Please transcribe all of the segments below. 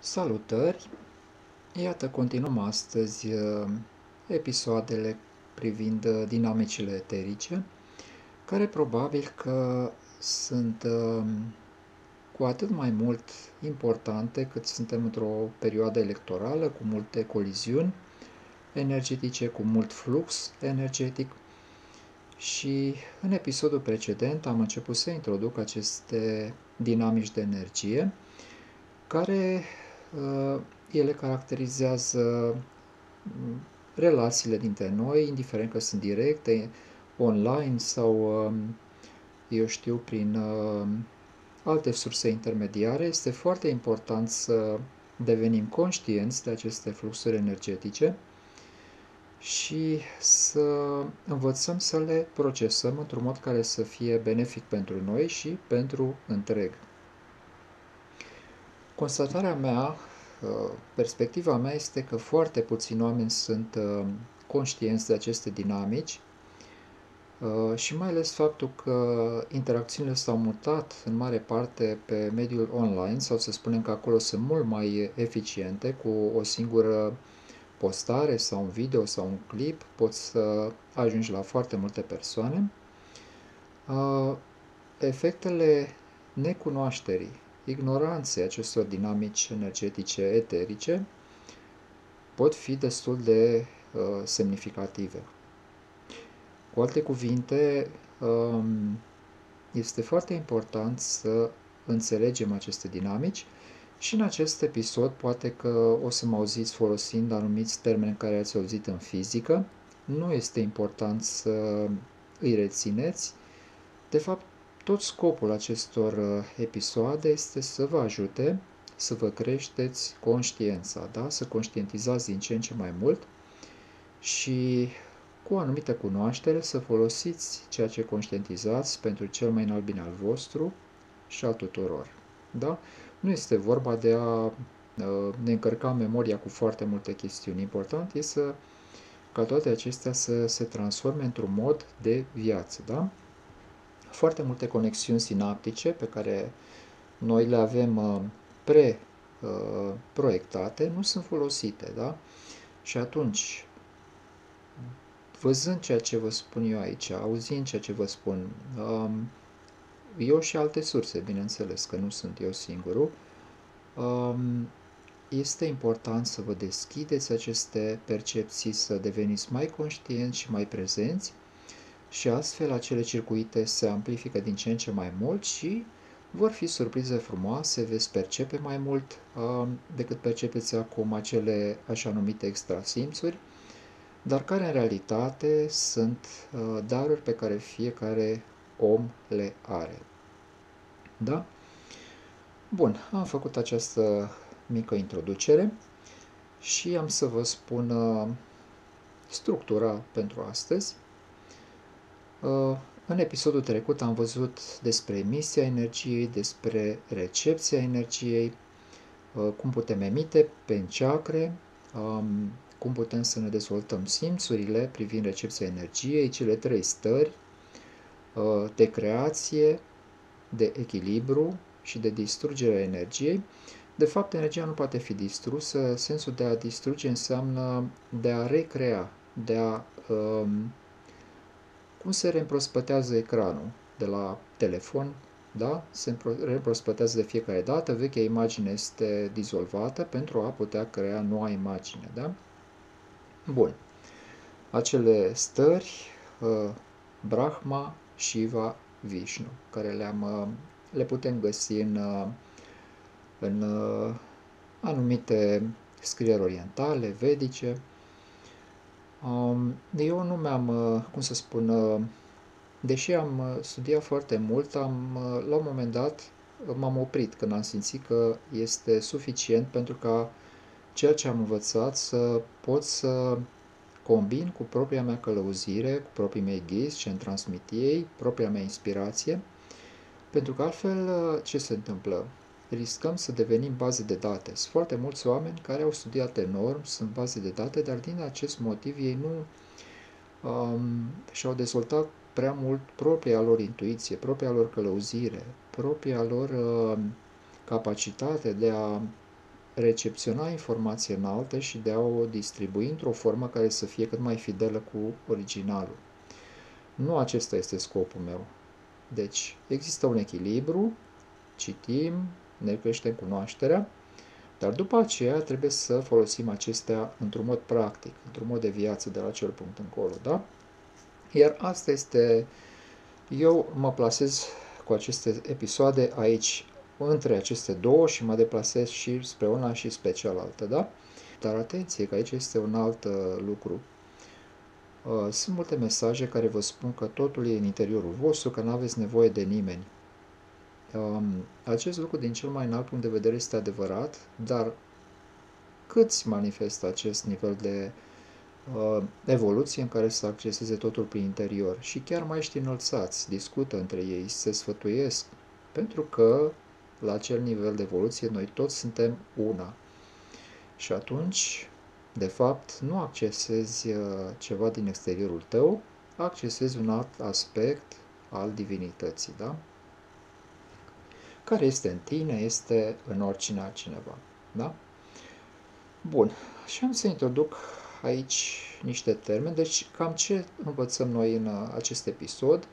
Salutări! Iată, continuăm astăzi episoadele privind dinamicile eterice, care probabil că sunt cu atât mai mult importante cât suntem într-o perioadă electorală cu multe coliziuni energetice, cu mult flux energetic. Și în episodul precedent am început să introduc aceste dinamici de energie, care ele caracterizează relațiile dintre noi, indiferent că sunt directe, online sau, eu știu, prin alte surse intermediare. Este foarte important să devenim conștienți de aceste fluxuri energetice și să învățăm să le procesăm într-un mod care să fie benefic pentru noi și pentru întreg. Constatarea mea, perspectiva mea este că foarte puțini oameni sunt conștienți de aceste dinamici și mai ales faptul că interacțiunile s-au mutat în mare parte pe mediul online, sau să spunem că acolo sunt mult mai eficiente. Cu o singură postare sau un video sau un clip poți să ajungi la foarte multe persoane. Efectele necunoașterii, ignoranței acestor dinamici energetice eterice pot fi destul de semnificative. Cu alte cuvinte, este foarte important să înțelegem aceste dinamici și în acest episod poate că o să mă auziți folosind anumiți termeni care ați auzit în fizică. Nu este important să îi rețineți. De fapt, tot scopul acestor episoade este să vă ajute să vă creșteți conștiința, da? Să conștientizați din ce în ce mai mult și cu o anumită cunoaștere să folosiți ceea ce conștientizați pentru cel mai înalt bine al vostru și al tuturor. Da? Nu este vorba de a ne încărca memoria cu foarte multe chestiuni. Important este ca toate acestea să se transforme într-un mod de viață. Da? Foarte multe conexiuni sinaptice pe care noi le avem proiectate nu sunt folosite, da? Și atunci, văzând ceea ce vă spun eu aici, auzind ceea ce vă spun, eu și alte surse, bineînțeles, că nu sunt eu singurul, este important să vă deschideți aceste percepții, să deveniți mai conștienți și mai prezenți și astfel acele circuite se amplifică din ce în ce mai mult și vor fi surprize frumoase, veți percepe mai mult decât percepeți acum acele așa numite extrasimțuri, dar care în realitate sunt daruri pe care fiecare om le are. Da? Bun, am făcut această mică introducere și am să vă spun structura pentru astăzi. În episodul trecut am văzut despre emisia energiei, despre recepția energiei, cum putem emite pe chakre, cum putem să ne dezvoltăm simțurile privind recepția energiei, cele trei stări de creație, de echilibru și de distrugere a energiei. De fapt, energia nu poate fi distrusă. Sensul de a distruge înseamnă de a recrea, de a cum se reîmprospătează ecranul de la telefon, da? Se reîmprospătează de fiecare dată, vechea imagine este dizolvată pentru a putea crea noua imagine, da? Bun. Acele stări, Brahma, Shiva, Vishnu, care le putem găsi în anumite scrieri orientale, vedice. Eu nu mi-am, cum să spun, deși am studiat foarte mult, la un moment dat m-am oprit când am simțit că este suficient pentru ca ceea ce am învățat să pot să combin cu propria mea călăuzire, cu proprii mei ghizi ce îmi transmit ei, propria mea inspirație, pentru că altfel ce se întâmplă? Riscăm să devenim baze de date. Sunt foarte mulți oameni care au studiat enorm, sunt baze de date, dar din acest motiv ei nu și-au dezvoltat prea mult propria lor intuiție, propria lor călăuzire, propria lor capacitate de a recepționa informație înaltă și de a o distribui într-o formă care să fie cât mai fidelă cu originalul. Nu acesta este scopul meu. Deci, există un echilibru, citim, ne creștem cunoașterea, dar după aceea trebuie să folosim acestea într-un mod practic, într-un mod de viață de la acel punct încolo, da? Iar asta este, eu mă plasez cu aceste episoade aici, între aceste două și mă deplasez și spre una și spre cealaltă, da? Dar atenție că aici este un alt lucru. Sunt multe mesaje care vă spun că totul e în interiorul vostru, că nu aveți nevoie de nimeni. Acest lucru din cel mai înalt punct de vedere este adevărat, dar câți manifestă acest nivel de evoluție în care să acceseze totul prin interior? Și chiar maiștri înălțați discută între ei, se sfătuiesc, pentru că la acel nivel de evoluție noi toți suntem una. Și atunci, de fapt, nu accesezi ceva din exteriorul tău, accesezi un alt aspect al divinității, da? Care este în tine, este în oricine altcineva, da? Bun, și am să introduc aici niște termeni. Deci, cam ce învățăm noi în acest episod?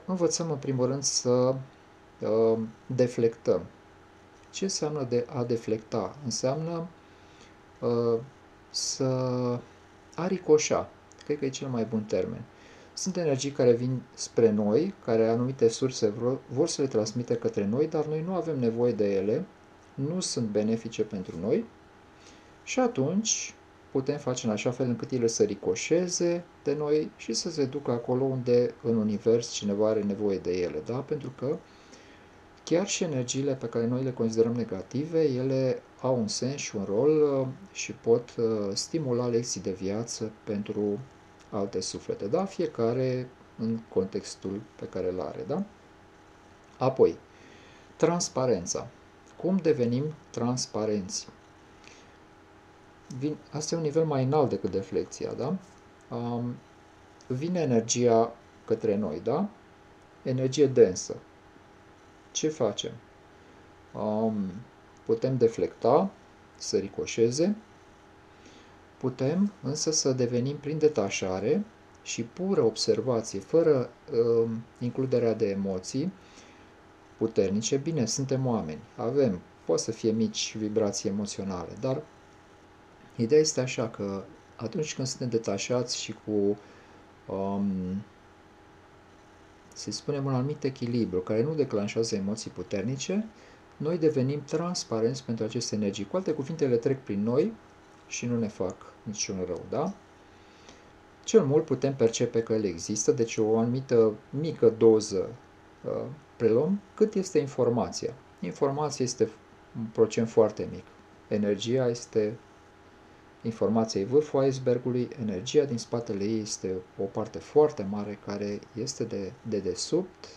Învățăm, în primul rând, să deflectăm. Ce înseamnă a deflecta? Înseamnă să a ricoșa. Cred că e cel mai bun termen. Sunt energii care vin spre noi, care anumite surse vor să le transmită către noi, dar noi nu avem nevoie de ele, nu sunt benefice pentru noi și atunci putem face în așa fel încât ele să ricoșeze de noi și să se ducă acolo unde în univers cineva are nevoie de ele, da? Pentru că chiar și energiile pe care noi le considerăm negative, ele au un sens și un rol și pot stimula lecții de viață pentru alte suflete, da? Fiecare în contextul pe care îl are, da? Apoi, transparența. Cum devenim transparenți? Asta e un nivel mai înalt decât deflecția, da? Vine energia către noi, da? Energie densă. Ce facem? Putem deflecta, să ricoșeze, putem însă să devenim prin detașare și pură observație, fără includerea de emoții puternice. Bine, suntem oameni, poate să fie mici vibrații emoționale, dar ideea este așa că atunci când suntem detașați și cu, să spunem, un anumit echilibru care nu declanșează emoții puternice, noi devenim transparenți pentru aceste energii. Cu alte cuvinte, le trec prin noi și nu ne fac niciun rău, da? Cel mult putem percepe că ele există, deci o anumită mică doză preluăm. Cât este informația? Informația este un procent foarte mic. Energia este, informația e vârful icebergului, energia din spatele ei este o parte foarte mare care este de dedesubt,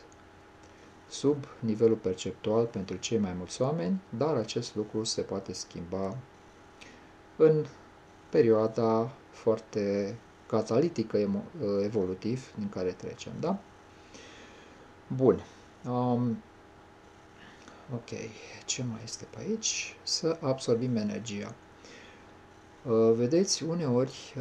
sub nivelul perceptual pentru cei mai mulți oameni, dar acest lucru se poate schimba în perioada foarte catalitică evolutiv din care trecem, da? Bun. Ok, ce mai este pe aici? Să absorbim energia. Vedeți, uneori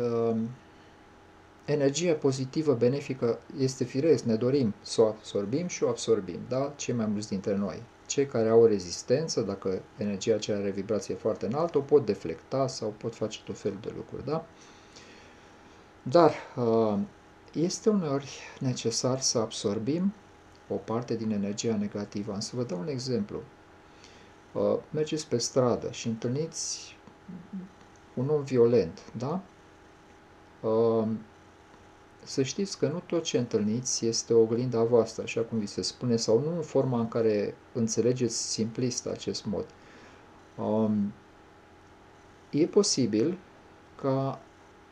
energia pozitivă, benefică, este firesc, ne dorim să o absorbim și o absorbim, da? Cei mai mulți dintre noi. Cei care au o rezistență, dacă energia aceea are vibrație foarte înaltă, o pot deflecta sau pot face tot felul de lucruri, da? Dar este uneori necesar să absorbim o parte din energia negativă. Am să vă dau un exemplu. Mergeți pe stradă și întâlniți un om violent, da? Să știți că nu tot ce întâlniți este o oglindă a voastră, așa cum vi se spune, sau nu în forma în care înțelegeți simplist acest mod. E posibil ca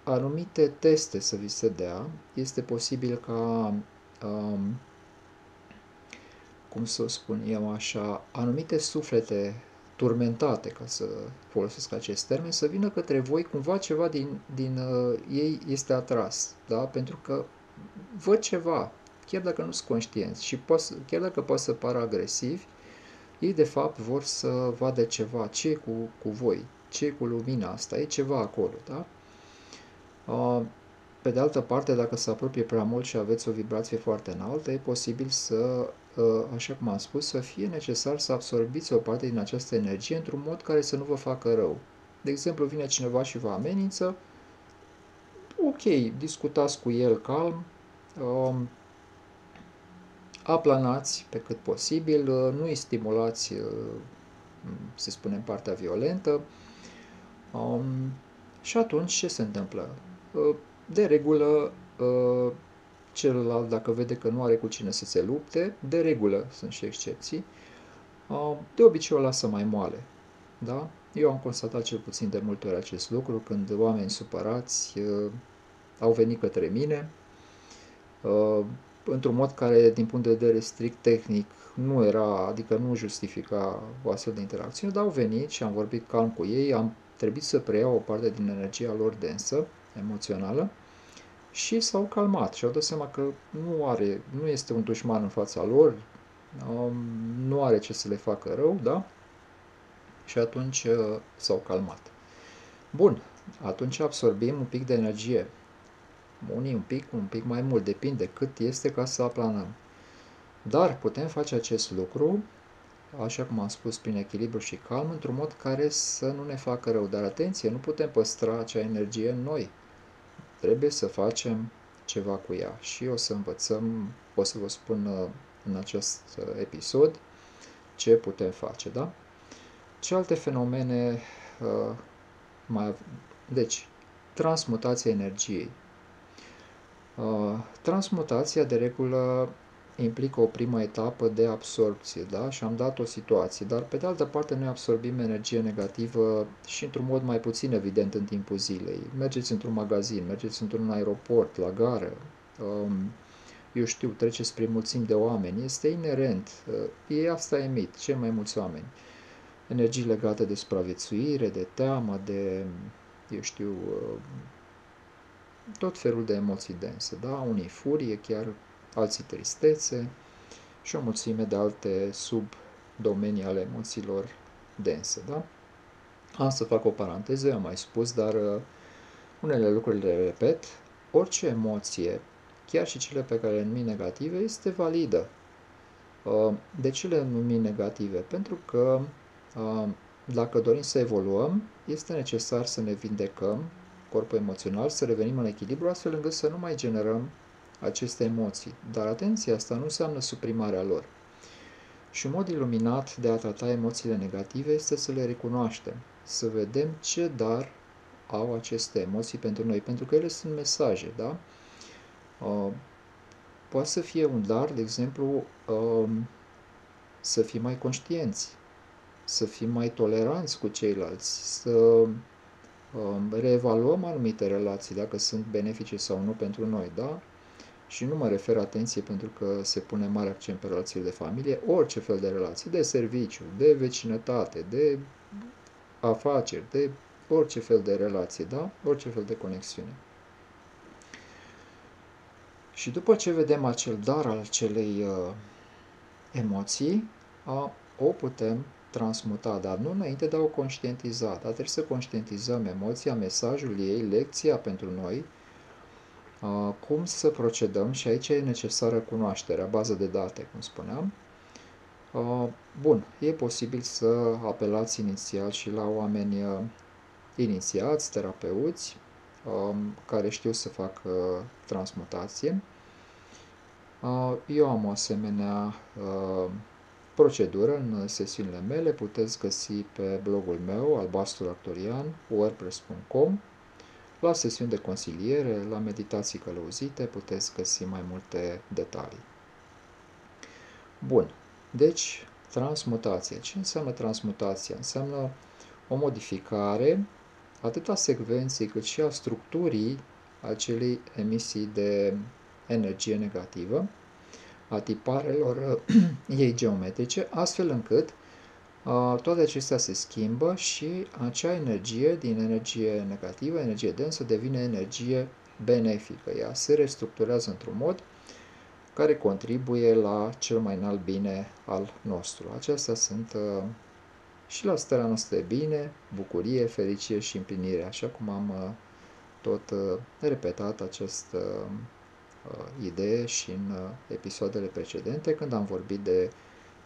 anumite teste să vi se dea, este posibil ca, cum să o spun eu așa, anumite suflete turmentate, ca să folosesc acest termen, să vină către voi, cumva ceva din ei este atras, da? Pentru că văd ceva, chiar dacă nu sunt conștienți și chiar dacă poate să pară agresivi, Ei de fapt vor să vadă ceva, ce e cu voi, ce e cu lumina asta, e ceva acolo, da? Pe de altă parte, dacă se apropie prea mult și aveți o vibrație foarte înaltă, e posibil să, așa cum am spus, să fie necesar să absorbiți o parte din această energie într-un mod care să nu vă facă rău. De exemplu, vine cineva și vă amenință, ok, discutați cu el calm, aplanați pe cât posibil, nu îi stimulați, să spunem, partea violentă. Și atunci ce se întâmplă? De regulă, celălalt, dacă vede că nu are cu cine să se lupte, de regulă, sunt și excepții, de obicei o lasă mai moale. Da? Eu am constatat cel puțin de multe ori acest lucru, când oameni supărați au venit către mine, într-un mod care, din punct de vedere strict tehnic, nu era, adică nu justifica o astfel de interacțiune, dar au venit și am vorbit calm cu ei, am trebuit să preiau o parte din energia lor densă, emoțională, și s-au calmat și au dat seama că nu este un dușman în fața lor, nu are ce să le facă rău, da? Și atunci s-au calmat. Bun, atunci absorbim un pic de energie. Unii un pic mai mult, depinde cât este ca să aplanăm. Dar putem face acest lucru, așa cum am spus, prin echilibru și calm, într-un mod care să nu ne facă rău. Dar atenție, nu putem păstra acea energie în noi. Trebuie să facem ceva cu ea și o să învățăm, o să vă spun în acest episod ce putem face, da? Ce alte fenomene Deci, transmutația energiei. Transmutația, de regulă, implică o primă etapă de absorpție, da? Și am dat o situație, dar pe de altă parte noi absorbim energie negativă și într-un mod mai puțin evident în timpul zilei. Mergeți într-un magazin, mergeți într-un aeroport, la gară, eu știu, treceți prin mulțimi de oameni, este inerent, ei asta emit, cei mai mulți oameni. Energii legate de supraviețuire, de teamă, de, eu știu, tot felul de emoții dense, da? Unii furie, chiar alții tristețe și o mulțime de alte subdomenii ale emoțiilor dense, da? Am să fac o paranteză, am mai spus, dar unele lucruri le repet. Orice emoție, chiar și cele pe care le numim negative, este validă. De ce le numim negative? Pentru că dacă dorim să evoluăm, este necesar să ne vindecăm corpul emoțional, să revenim în echilibru, astfel încât să nu mai generăm aceste emoții. Dar atenție, asta nu înseamnă suprimarea lor. Și un mod iluminat de a trata emoțiile negative este să le recunoaștem, să vedem ce dar au aceste emoții pentru noi, pentru că ele sunt mesaje, da? Poate să fie un dar, de exemplu, să fim mai conștienți, să fim mai toleranți cu ceilalți, să reevaluăm anumite relații, dacă sunt benefice sau nu pentru noi, da? Și nu mă refer, atenție, pentru că se pune mare accent pe relațiile de familie, orice fel de relații, de serviciu, de vecinătate, de afaceri, de orice fel de relație, da? Orice fel de conexiune. Și după ce vedem acel dar al acelei emoții, o putem transmuta, dar nu înainte de a o conștientiza, dar trebuie să conștientizăm emoția, mesajul ei, lecția pentru noi, cum să procedăm și aici e necesară cunoașterea, bază de date, cum spuneam. Bun, e posibil să apelați inițial și la oameni inițiați, terapeuți, care știu să facă transmutație. Eu am o asemenea procedură în sesiunile mele, puteți găsi pe blogul meu, Albastru Arcturian, wordpress.com. La sesiuni de consiliere, la meditații călăuzite, puteți găsi mai multe detalii. Bun, deci transmutația. Ce înseamnă transmutația? Înseamnă o modificare atât a secvenței cât și a structurii acelei emisii de energie negativă, a tiparelor ei geometrice, astfel încât toate acestea se schimbă și acea energie din energie negativă, energie densă, devine energie benefică. Ea se restructurează într-un mod care contribuie la cel mai înalt bine al nostru. Acestea sunt și la starea noastră de bine, bucurie, fericire și împlinire, așa cum am tot repetat această idee și în episoadele precedente, când am vorbit de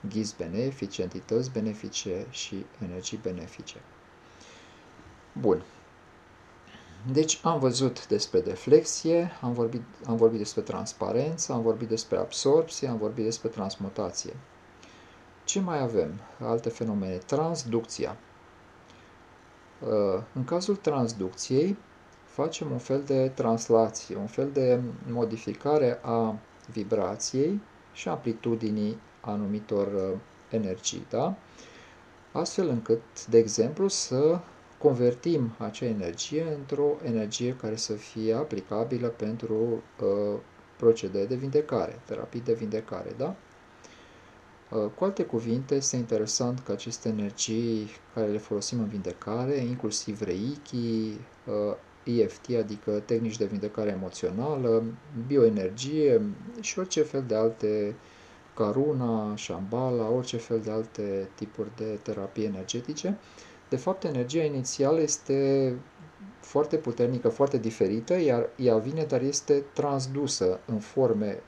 ghizi benefice, entități benefice și energii benefice. Bun. Deci am văzut despre deflexie, am vorbit despre transparență, am vorbit despre absorpție, am vorbit despre transmutație. Ce mai avem? Alte fenomene. Transducția. În cazul transducției, facem un fel de translație, un fel de modificare a vibrației și amplitudinii anumitor energii, da? Astfel încât, de exemplu, să convertim acea energie într-o energie care să fie aplicabilă pentru procedee de vindecare, terapii de vindecare, da? Cu alte cuvinte, este interesant că aceste energii care le folosim în vindecare, inclusiv Reiki, EFT, adică tehnici de vindecare emoțională, bioenergie și orice fel de alte Karuna, Shambhala, orice fel de alte tipuri de terapii energetice, de fapt energia inițială este foarte puternică, foarte diferită, iar ea vine, dar este transdusă în forme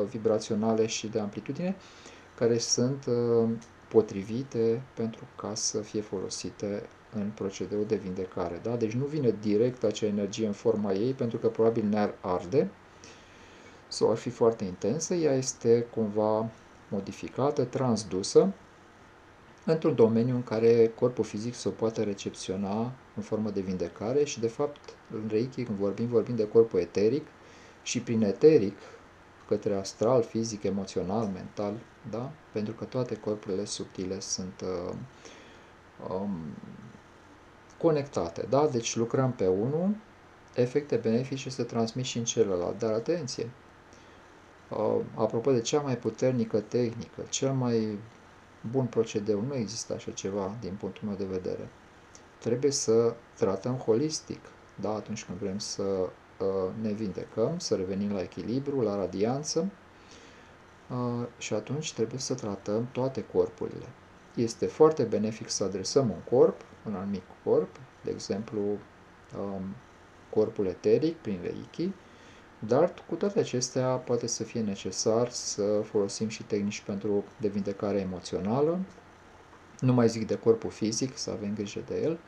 vibraționale și de amplitudine, care sunt potrivite pentru ca să fie folosite în procedeul de vindecare. Da? Deci nu vine direct acea energie în forma ei, pentru că probabil ne-ar arde sau ar fi foarte intensă. Ea este cumva modificată, transdusă, într-un domeniu în care corpul fizic se poate recepționa în formă de vindecare și, de fapt, în Reiki, când vorbim de corpul eteric și prin eteric către astral, fizic, emoțional, mental, da? Pentru că toate corpurile subtile sunt conectate, da? Deci lucrăm pe unul, efecte benefice se transmit și în celălalt, dar atenție! Apropo de cea mai puternică tehnică, cel mai bun procedeu, nu există așa ceva din punctul meu de vedere. Trebuie să tratăm holistic, da? Atunci când vrem să ne vindecăm, să revenim la echilibru, la radianță, și atunci trebuie să tratăm toate corpurile. Este foarte benefic să adresăm un corp, un anumit corp, de exemplu corpul eteric prin Reiki, dar cu toate acestea poate să fie necesar să folosim și tehnici pentru de vindecare emoțională, nu mai zic de corpul fizic, să avem grijă de el,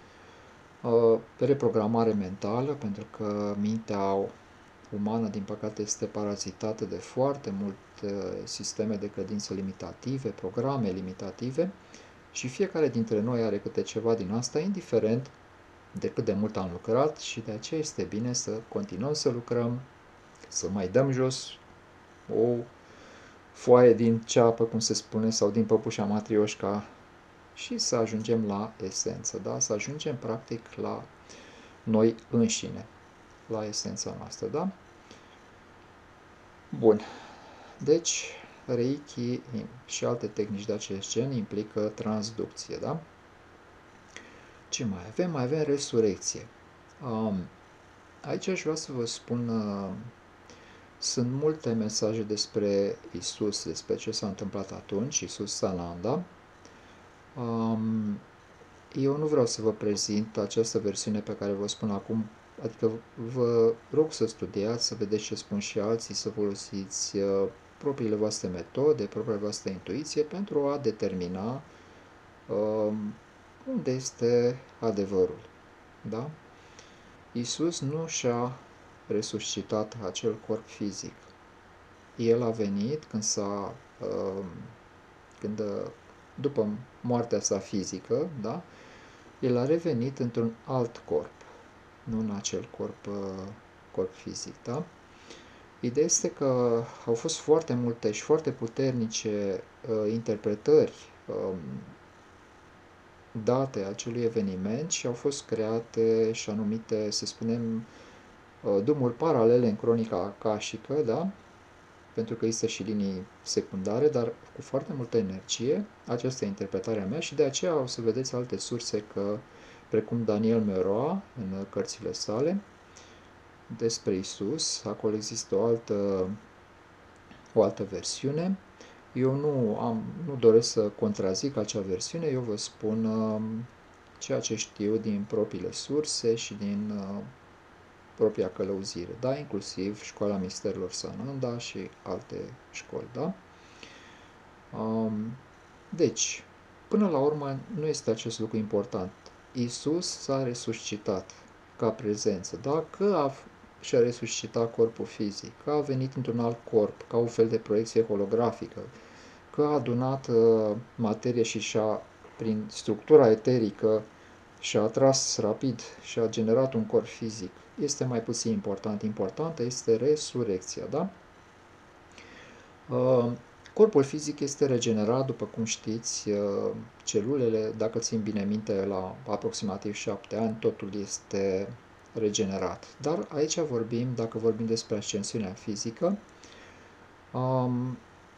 reprogramare mentală, pentru că mintea umană, din păcate, este parazitată de foarte multe sisteme de credințe limitative, programe limitative și fiecare dintre noi are câte ceva din asta, indiferent de cât de mult am lucrat, și de aceea este bine să continuăm să lucrăm, să mai dăm jos o foaie din ceapă, cum se spune, sau din păpușa matrioșca și să ajungem la esență, da? Să ajungem practic la noi înșine, la esența noastră, da? Bun. Deci, Reiki și alte tehnici de acest gen implică transducție, da? Ce mai avem? Mai avem resurecție. Aici aș vrea să vă spun, sunt multe mesaje despre Isus, despre ce s-a întâmplat atunci, Isus Sananda. Eu nu vreau să vă prezint această versiune pe care vă spun acum, adică vă rog să studiați, să vedeți ce spun și alții, să folosiți propriile voastre metode, propria voastră intuiție pentru a determina unde este adevărul. Da? Isus nu și-a resuscitat acel corp fizic. El a venit după moartea sa fizică, da? El a revenit într-un alt corp, nu în acel corp fizic, da? Ideea este că au fost foarte multe și foarte puternice interpretări date acelui eveniment și au fost create și anumite, să spunem, drumuri paralele în cronica akashică, da? Pentru că există și linii secundare, dar cu foarte multă energie. Aceasta e interpretarea mea și de aceea o să vedeți alte surse precum Daniel Meroa în cărțile sale despre Isus. Acolo există o altă o altă versiune. Eu nu doresc să contrazic acea versiune, eu vă spun ceea ce știu din propriile surse și din propria călăuzire, da? Inclusiv Școala Misterilor Sananda și alte școli, da? Deci, până la urmă, nu este acest lucru important. Isus s-a resuscitat ca prezență, da? Și-a resuscitat corpul fizic, că a venit într-un alt corp, ca un fel de proiecție holografică, că a adunat materie și prin structura eterică, și-a atras rapid și a generat un corp fizic. Este mai puțin important. Importantă este resurecția, da? Corpul fizic este regenerat, după cum știți, celulele, dacă țin bine minte, la aproximativ 7 ani, totul este regenerat. Dar aici dacă vorbim despre ascensiunea fizică,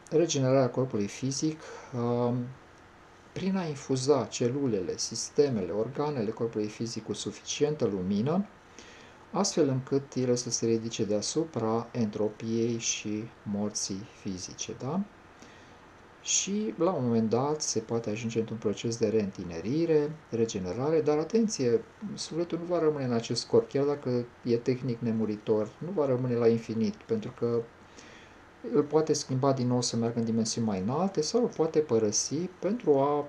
regenerarea corpului fizic, prin a infuza celulele, sistemele, organele corpului fizic cu suficientă lumină, astfel încât ele să se ridice deasupra entropiei și morții fizice, da? Și la un moment dat se poate ajunge într-un proces de reîntinerire, regenerare, dar atenție, sufletul nu va rămâne în acest corp, chiar dacă e tehnic nemuritor, nu va rămâne la infinit, pentru că îl poate schimba din nou să meargă în dimensiuni mai înalte sau îl poate părăsi pentru a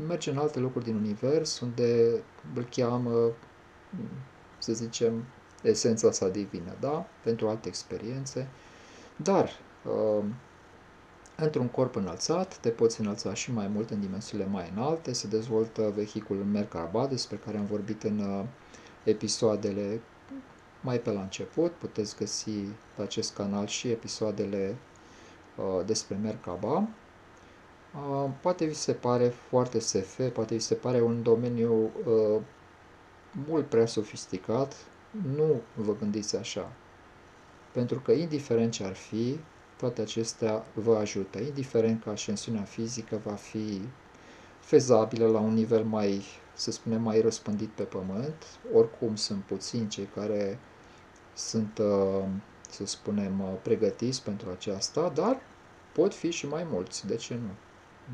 merge în alte locuri din univers, unde îl cheamă, să zicem, esența sa divină, da? Pentru alte experiențe. Dar, într-un corp înălțat, te poți înălța și mai mult în dimensiile mai înalte, se dezvoltă vehiculul Merkaba, despre care am vorbit în episoadele mai pe la început. Puteți găsi pe acest canal și episoadele despre Merkaba. Poate vi se pare foarte SF, poate vi se pare un domeniu mult prea sofisticat. Nu vă gândiți așa, pentru că indiferent ce ar fi, toate acestea vă ajută, indiferent că ascensiunea fizică va fi fezabilă la un nivel mai, să spunem, mai răspândit pe pământ. Oricum sunt puțini cei care sunt, să spunem, pregătiți pentru aceasta, dar pot fi și mai mulți, de ce nu?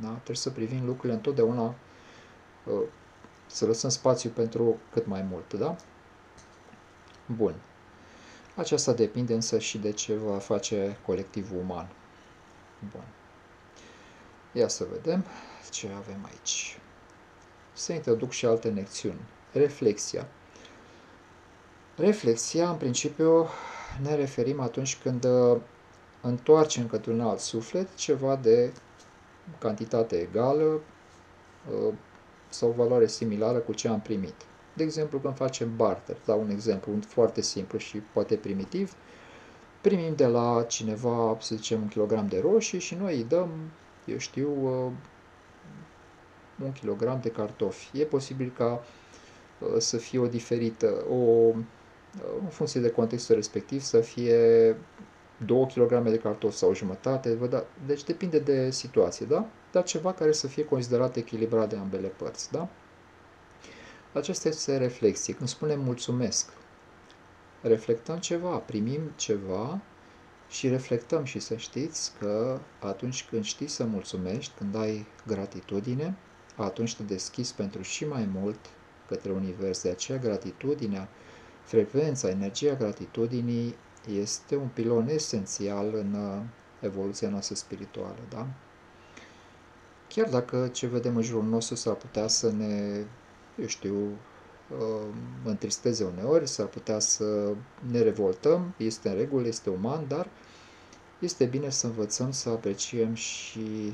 Da? Trebuie să privim lucrurile întotdeauna, să lăsăm spațiu pentru cât mai mult, da? Bun. Aceasta depinde însă și de ce va face colectivul uman. Bun. Ia să vedem ce avem aici. Să introduc și alte noțiuni. Reflexia. Reflexia, în principiu, ne referim atunci când întoarcem către un alt suflet ceva de cantitate egală sau valoare similară cu ce am primit. De exemplu, când facem barter, dau un exemplu foarte simplu și poate primitiv, primim de la cineva, să zicem, 1 kg de roșii și noi îi dăm, eu știu, 1 kg de cartofi. E posibil ca să fie o diferită, în funcție de contextul respectiv, să fie 2 kg de cartofi sau jumătate, deci depinde de situație, da? Dar ceva care să fie considerat echilibrat de ambele părți, da? Aceasta este reflexie. Când spunem mulțumesc, reflectăm ceva, primim ceva și reflectăm. Și să știți că atunci când știi să mulțumești, când ai gratitudine, atunci te deschizi pentru și mai mult către univers. De aceea gratitudinea, frecvența, energia gratitudinii este un pilon esențial în evoluția noastră spirituală, da? Chiar dacă ce vedem în jurul nostru s-ar putea să ne, eu știu, întristeze uneori, s-ar putea să ne revoltăm, este în regulă, este uman, dar este bine să învățăm să apreciem și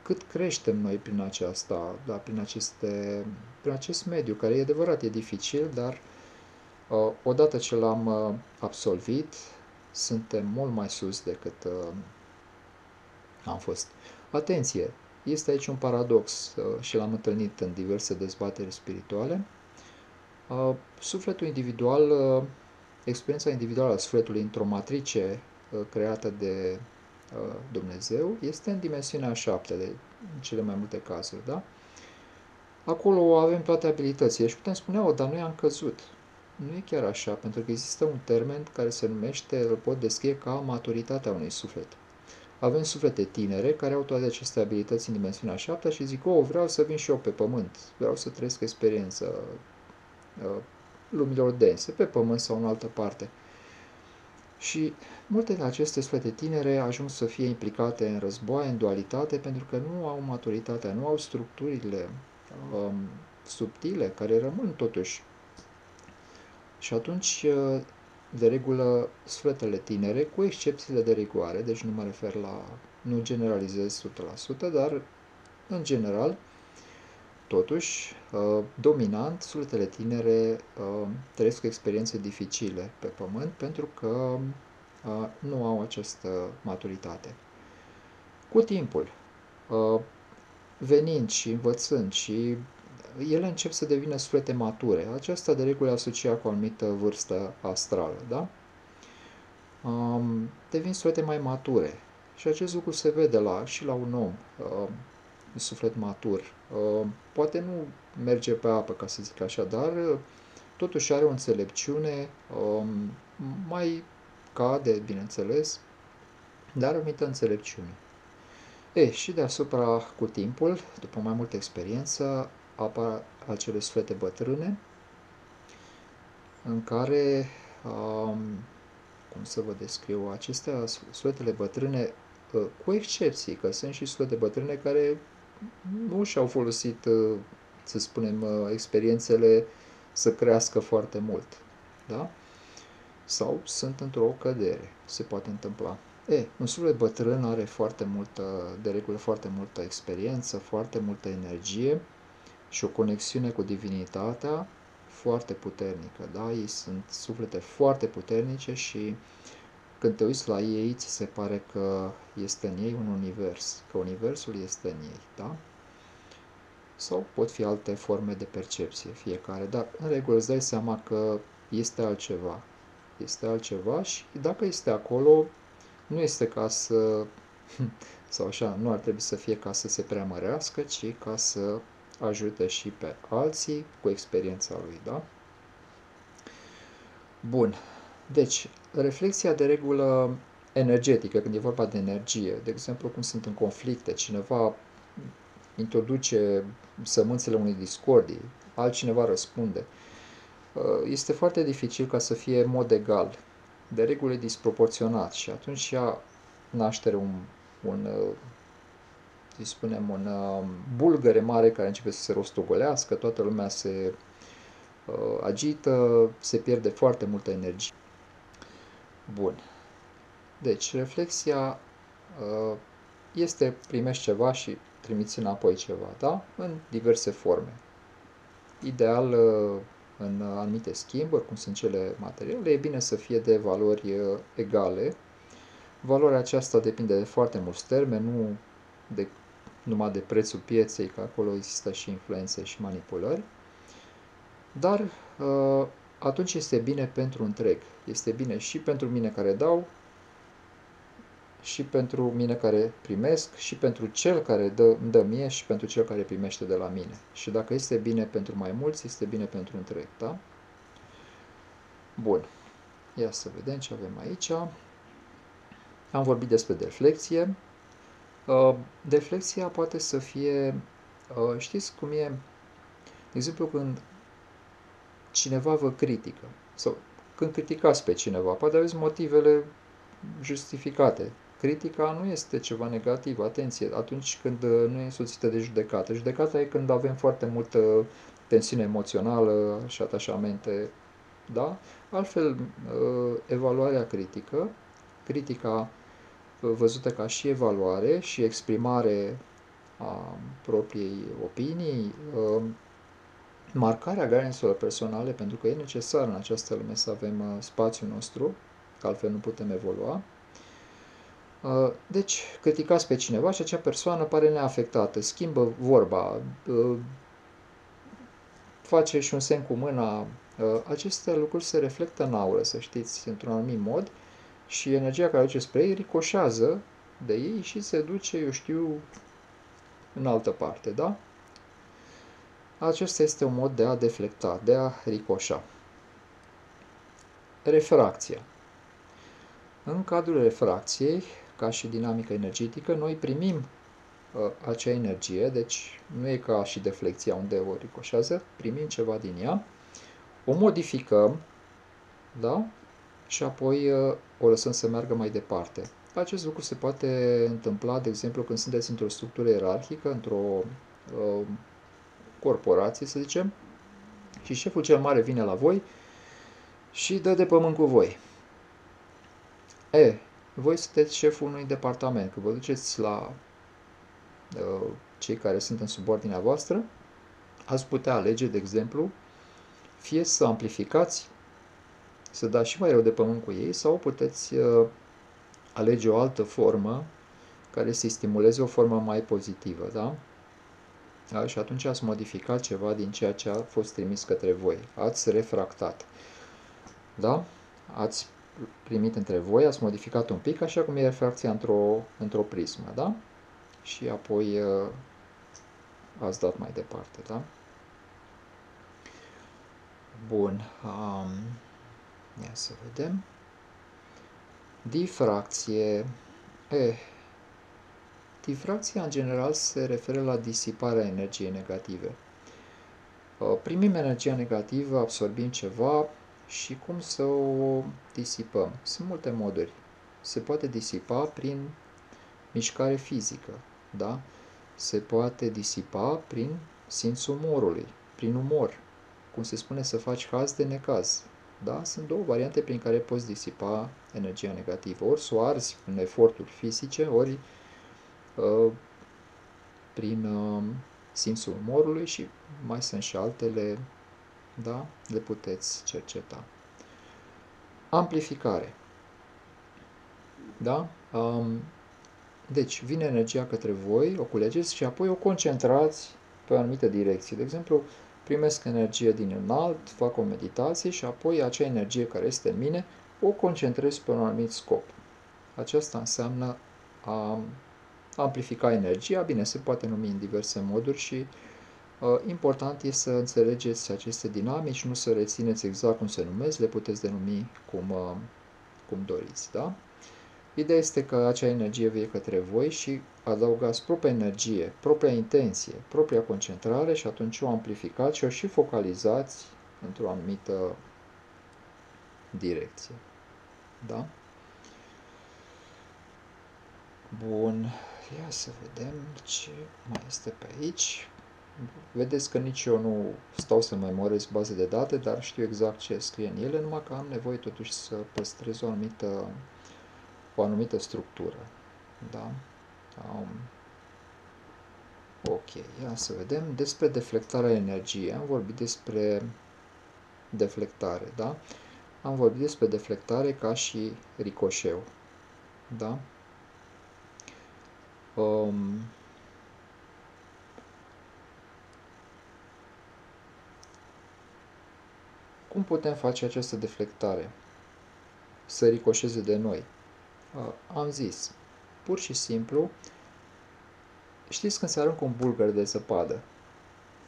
cât creștem noi prin aceasta, da, prin acest mediu, care e adevărat, e dificil, dar odată ce l-am absolvit, suntem mult mai sus decât am fost. Atenție! Este aici un paradox și l-am întâlnit în diverse dezbateri spirituale. Sufletul individual, experiența individuală a sufletului într-o matrice creată de Dumnezeu este în dimensiunea 7, în cele mai multe cazuri, da? Acolo avem toate abilitățile și putem spune, dar noi am căzut. nu e chiar așa, pentru că există un termen care se numește, îl pot descrie ca maturitatea unui suflet. Avem suflete tinere care au toate aceste abilități în dimensiunea 7 și zic, vreau să vin și eu pe pământ, vreau să trăiesc experiența lumilor dense, pe pământ sau în altă parte. Și multe din aceste suflete tinere ajung să fie implicate în războaie, în dualitate, pentru că nu au maturitatea, nu au structurile subtile, care rămân totuși. Și atunci, de regulă, sufletele tinere, cu excepțiile de rigoare, deci nu mă refer la, nu generalizez 100%, dar în general, totuși, dominant, sufletele tinere trăiesc experiențe dificile pe pământ pentru că nu au această maturitate. Cu timpul, venind și învățând și ele încep să devină suflete mature. Aceasta de regulă asocia cu o anumită vârstă astrală, da? Devin suflete mai mature. Și acest lucru se vede și la un om, un suflet matur. Poate nu merge pe apă, ca să zic așa, dar totuși are o înțelepciune, mai cade, bineînțeles, dar o anumită înțelepciune. Și deasupra, cu timpul, după mai multă experiență, apar acele suflete bătrâne, în care, cum să vă descriu, acestea, sufletele bătrâne, cu excepții, că sunt și suflete bătrâne care nu și-au folosit, să spunem, experiențele să crească foarte mult, da? Sau sunt într-o cădere, se poate întâmpla. Un suflet bătrân are de regulă foarte multă experiență, foarte multă energie și o conexiune cu divinitatea foarte puternică, da? Ei sunt suflete foarte puternice și când te uiți la ei, ți se pare că este în ei un univers, că universul este în ei, da? Sau pot fi alte forme de percepție, fiecare, dar în regulă îți dai seama că este altceva. Este altceva și dacă este acolo, nu este ca să, sau așa, nu ar trebui să fie ca să se preamărească, ci ca să ajute și pe alții cu experiența lui, da? Bun. Deci, reflexia de regulă energetică, când e vorba de energie, de exemplu, cum sunt în conflicte, cineva introduce sămânțele unei discordii, altcineva răspunde. Este foarte dificil ca să fie în mod egal, de regulă disproporționat și atunci ia naștere să spunem, un bulgăre mare care începe să se rostogolească, toată lumea se agită, se pierde foarte multă energie. Bun. Deci, reflexia este primești ceva și trimiți înapoi ceva, da? În diverse forme. Ideal, în anumite schimburi, cum sunt cele materiale, e bine să fie de valori egale. Valoarea aceasta depinde de foarte mulți termeni, nu numai de prețul pieței, că acolo există și influențe și manipulări, dar atunci este bine pentru întreg. Este bine și pentru mine care dau, și pentru mine care primesc, și pentru cel care îmi dă mie și pentru cel care primește de la mine. Și dacă este bine pentru mai mulți, este bine pentru întreg, da? Bun. Ia să vedem ce avem aici. Am vorbit despre deflexie. Deflexia poate să fie, știți cum e, de exemplu, când cineva vă critică, sau când criticați pe cineva, poate aveți motivele justificate. Critica nu este ceva negativ, atenție, atunci când nu e însoțită de judecată. Judecata e când avem foarte multă tensiune emoțională și atașamente, da? Altfel, evaluarea critica văzută ca și evaluare și exprimare a propriei opinii, marcarea granițelor personale, pentru că e necesar în această lume să avem spațiul nostru, că altfel nu putem evolua. Deci, criticați pe cineva și acea persoană pare neafectată, schimbă vorba, face și un semn cu mâna. Aceste lucruri se reflectă în aură, să știți, într-un anumit mod și energia care duce spre ei ricoșează de ei și se duce, eu știu, în altă parte, da? Acesta este un mod de a deflecta, de a ricoșa. Refracția. În cadrul refracției, ca și dinamică energetică, noi primim acea energie, deci nu e ca și deflecția unde o ricoșează, primim ceva din ea, o modificăm, da? Și apoi o lăsăm să meargă mai departe. Acest lucru se poate întâmpla, de exemplu, când sunteți într-o structură ierarhică, într-o corporație, să zicem, și șeful cel mare vine la voi și dă de pământ cu voi. Voi sunteți șeful unui departament, că vă duceți la cei care sunt în subordinea voastră, ați putea alege, de exemplu, fie să amplificați, să dați și mai rău de pământ cu ei, sau puteți alege o altă formă care să-i stimuleze o formă mai pozitivă, da? Da? Și atunci ați modificat ceva din ceea ce a fost trimis către voi. Ați refractat. Da? Ați primit între voi, ați modificat un pic, așa cum e refracția într-o prismă, da? Și apoi ați dat mai departe, da? Bun. Ia să vedem. Difracție. Difracția, în general, se referă la disiparea energiei negative. Primim energia negativă, absorbim ceva și cum să o disipăm? Sunt multe moduri. Se poate disipa prin mișcare fizică, da? Se poate disipa prin simțul umorului, prin umor. Cum se spune, să faci haz de necaz. Da? Sunt două variante prin care poți disipa energia negativă. Ori să o arzi în eforturi fizice, ori prin simțul umorului și mai sunt și altele, da? Le puteți cerceta. Amplificare. Da? Deci, vine energia către voi, o culegeți și apoi o concentrați pe o anumită direcție. De exemplu, primesc energie din înalt, fac o meditație și apoi acea energie care este în mine o concentrez pe un anumit scop. Aceasta înseamnă a amplifica energia. Bine, se poate numi în diverse moduri și important este să înțelegeți aceste dinamici, nu să rețineți exact cum se numesc, le puteți denumi cum doriți. Da? Ideea este că acea energie vie către voi și adăugați propria energie, propria intenție, propria concentrare și atunci o amplificați și o și focalizați într-o anumită direcție. Da? Bun. Ia să vedem ce mai este pe aici. Vedeți că nici eu nu stau să memorez baze de date, dar știu exact ce scrie în ele, numai că am nevoie totuși să păstrez o anumită structură. Da? Ok, ia să vedem. Despre deflectarea energiei. Am vorbit despre deflectare, da? Am vorbit despre deflectare ca și ricoșeu. Da? Cum putem face această deflectare? Să ricoșeze de noi. Am zis, pur și simplu, știți când se aruncă un bulgăr de zăpadă?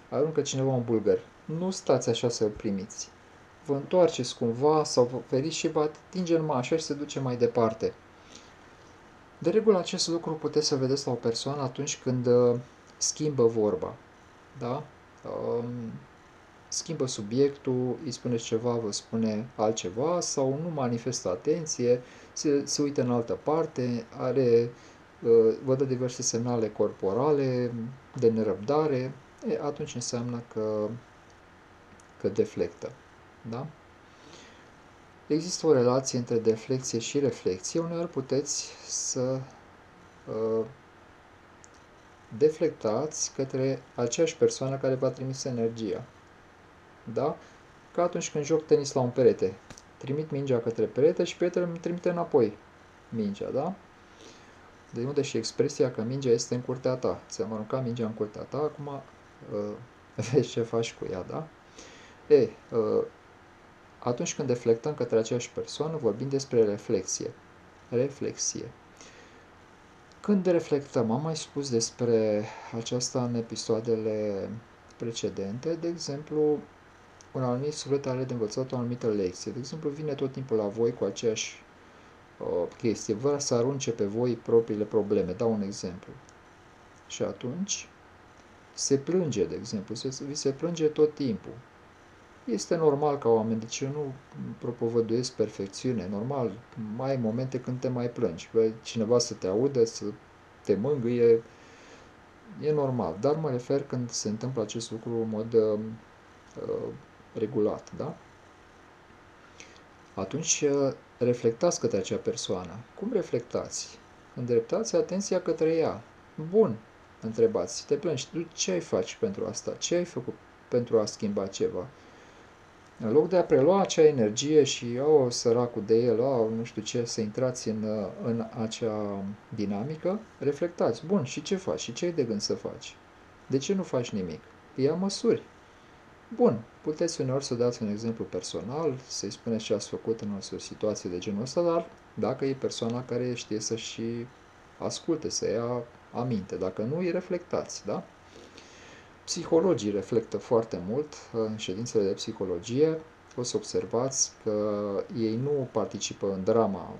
Aruncă cineva un bulgăr. Nu stați așa să-l primiți. Vă întoarceți cumva sau vă feriți și vă atinge numai așa și se duce mai departe. De regulă, acest lucru puteți să vedeți la o persoană atunci când schimbă vorba. Da? Schimbă subiectul, îi spuneți ceva, vă spune altceva sau nu manifestă atenție, se uită în altă parte, vă dă diverse semnale corporale de nerăbdare, atunci înseamnă că deflectă. Da? Există o relație între deflecție și reflexie. Uneori puteți să deflectați către aceeași persoană care v-a trimis energia. Da? Ca atunci când joc tenis la un perete. Trimit mingea către perete și peretele îmi trimite înapoi mingea, da? De unde și expresia că mingea este în curtea ta. Ți-am aruncat mingea în curtea ta, acum vezi ce faci cu ea, da? Atunci când deflectăm către aceeași persoană, vorbim despre reflexie. Reflexie. Când reflectăm, am mai spus despre aceasta în episoadele precedente, de exemplu, un anumit suflet are de învățat o anumită lecție. De exemplu, vine tot timpul la voi cu aceeași chestie, vrea să arunce pe voi propriile probleme. Dau un exemplu. Și atunci se plânge, de exemplu, vi se plânge tot timpul. Este normal ca oameni, deci eu nu propovăduiesc perfecțiune, normal, mai ai momente când te mai plângi, cineva să te audă, să te mângâie, e normal, dar mă refer când se întâmplă acest lucru în mod regulat, da? Atunci reflectați către acea persoană. Cum reflectați? Îndreptați atenția către ea. Bun, întrebați, te plângi, tu ce ai face pentru asta? Ce ai făcut pentru a schimba ceva? În loc de a prelua acea energie și, săracul de el, nu știu ce, să intrați în acea dinamică, reflectați. Bun, și ce faci? Și ce ai de gând să faci? De ce nu faci nimic? Ia măsuri. Bun, puteți uneori să dați un exemplu personal, să-i spuneți ce ați făcut în o situație de genul ăsta, dar dacă e persoana care știe să și asculte, să ia aminte, dacă nu, îi reflectați, da? Psihologii reflectă foarte mult în ședințele de psihologie. O să observați că ei nu participă în drama,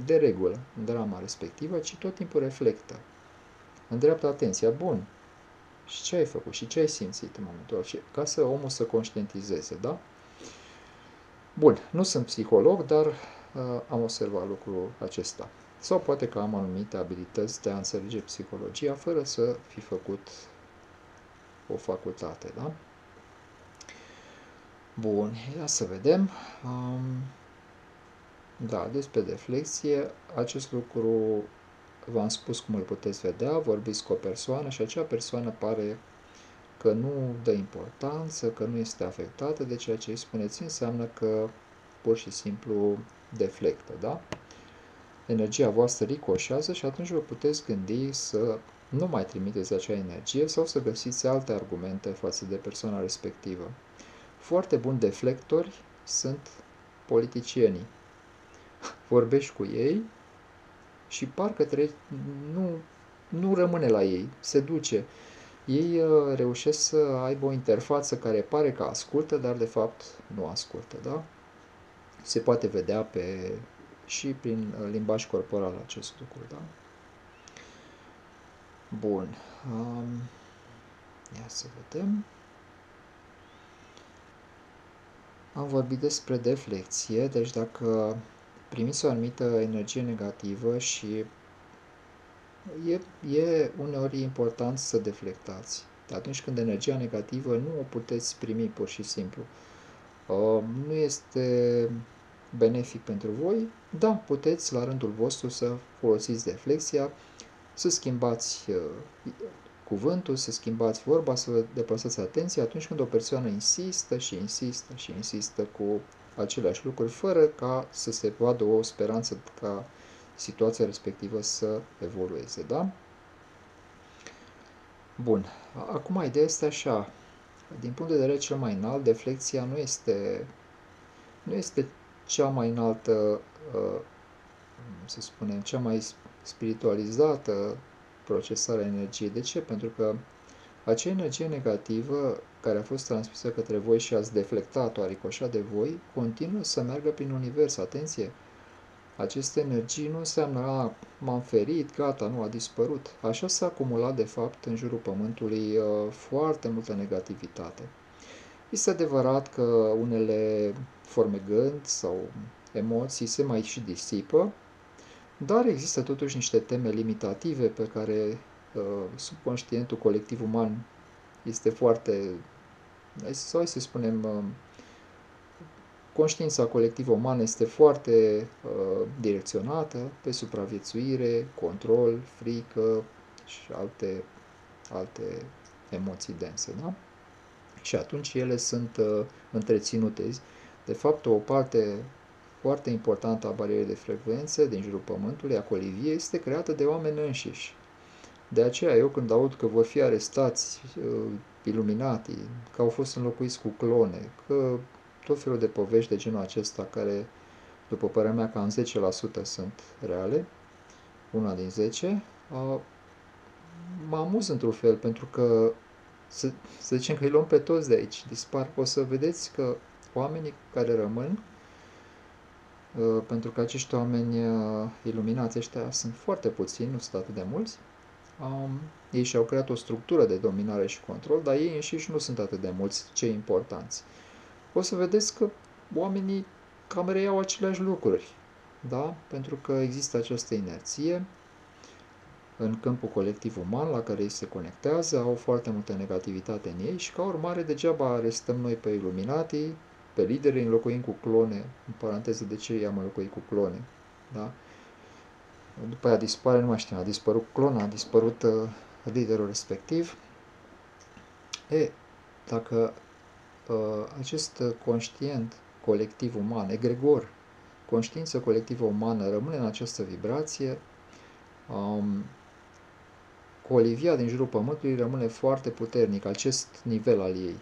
de regulă, în drama respectivă, ci tot timpul reflectă. Îndreaptă atenția, bun, și ce ai făcut și ce ai simțit în momentul ăla, ca să omul să conștientizeze, da? Bun, nu sunt psiholog, dar am observat lucrul acesta. Sau poate că am anumite abilități de a înțelege psihologia fără să fi făcut o facultate, da? Bun, ia să vedem. Da, despre deflexie, acest lucru v-am spus cum îl puteți vedea, vorbiți cu o persoană și acea persoană pare că nu dă importanță, că nu este afectată de ceea ce îi spuneți, înseamnă că pur și simplu deflectă, da? Energia voastră ricoșează și atunci vă puteți gândi să nu mai trimiteți acea energie sau să găsiți alte argumente față de persoana respectivă. Foarte buni deflectori sunt politicienii. Vorbești cu ei și parcă nu rămâne la ei, se duce. Ei reușesc să aibă o interfață care pare că ascultă, dar de fapt nu ascultă, da? Se poate vedea și prin limbaj corporal acest lucru, da? Bun. Ia să vedem. Am vorbit despre deflecție, deci dacă primiți o anumită energie negativă și e uneori important să deflectați. Atunci când energia negativă nu o puteți primi pur și simplu, nu este benefic pentru voi, da, puteți la rândul vostru să folosiți deflexia, să schimbați cuvântul, să schimbați vorba, să vă deplasați atenția atunci când o persoană insistă și insistă și insistă cu aceleași lucruri, fără ca să se vadă o speranță ca situația respectivă să evolueze, da? Bun. Acum ideea este așa. Din punct de vedere cel mai înalt, deflexia nu este cea mai înaltă, să spunem, cea mai spiritualizată procesare a energiei. De ce? Pentru că acea energie negativă care a fost transmisă către voi și ați deflectat-o, a ricoșat de voi, continuă să meargă prin univers. Atenție! Aceste energii nu înseamnă, m-am ferit, gata, nu a dispărut. Așa s-a acumulat, de fapt, în jurul Pământului foarte multă negativitate. Este adevărat că unele forme gând sau emoții se mai și disipă, dar există totuși niște teme limitative pe care subconștientul colectiv uman este foarte, hai să spunem, conștiința colectivă umană este foarte direcționată pe supraviețuire, control, frică și alte emoții dense, da? Și atunci ele sunt întreținute. De fapt, o parte foarte importantă a barierei de frecvențe din jurul Pământului, a coliviei, este creată de oameni înșiși. De aceea, eu când aud că vor fi arestați iluminati, că au fost înlocuiți cu clone, că tot felul de povești de genul acesta, care, după părerea mea, cam 10% sunt reale, una din 10, mă amuz într-un fel, pentru că să zicem că îi luăm pe toți de aici, dispar. O să vedeți că oamenii care rămân, pentru că acești oameni iluminați ăștia sunt foarte puțini, nu sunt atât de mulți, ei și-au creat o structură de dominare și control, dar ei înșiși nu sunt atât de mulți cei importanți. O să vedeți că oamenii cam reiau aceleași lucruri, da? Pentru că există această inerție în câmpul colectiv uman la care ei se conectează, au foarte multă negativitate în ei și ca urmare degeaba arestăm noi pe iluminatii, pe lideri, înlocuim cu clone, în paranteză de ce i-am înlocuit cu clone, da? După aia dispare, nu mai știu, a dispărut clona, a dispărut liderul respectiv. Dacă acest conștient colectiv uman, egregor, conștiință colectivă umană rămâne în această vibrație, colivia din jurul Pământului rămâne foarte puternic, acest nivel al ei.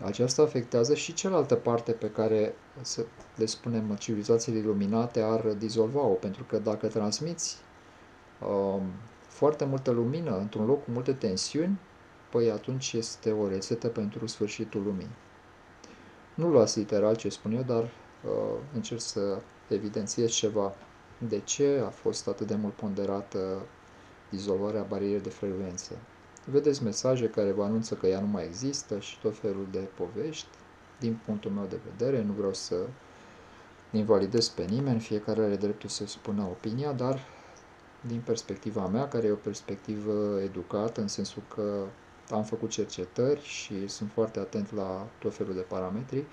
Aceasta afectează și cealaltă parte pe care, să le spunem, civilizațiile iluminate ar dizolva-o, pentru că dacă transmiți foarte multă lumină într-un loc cu multe tensiuni, păi atunci este o rețetă pentru sfârșitul lumii. Nu luați literal ce spun eu, dar încerc să evidențiez ceva. De ce a fost atât de mult ponderată dizolvarea barierei de frecvență? Vedeți mesaje care vă anunță că ea nu mai există și tot felul de povești. Din punctul meu de vedere, nu vreau să invalidez pe nimeni, fiecare are dreptul să spună opinia, dar din perspectiva mea, care e o perspectivă educată, în sensul că am făcut cercetări și sunt foarte atent la tot felul de parametri,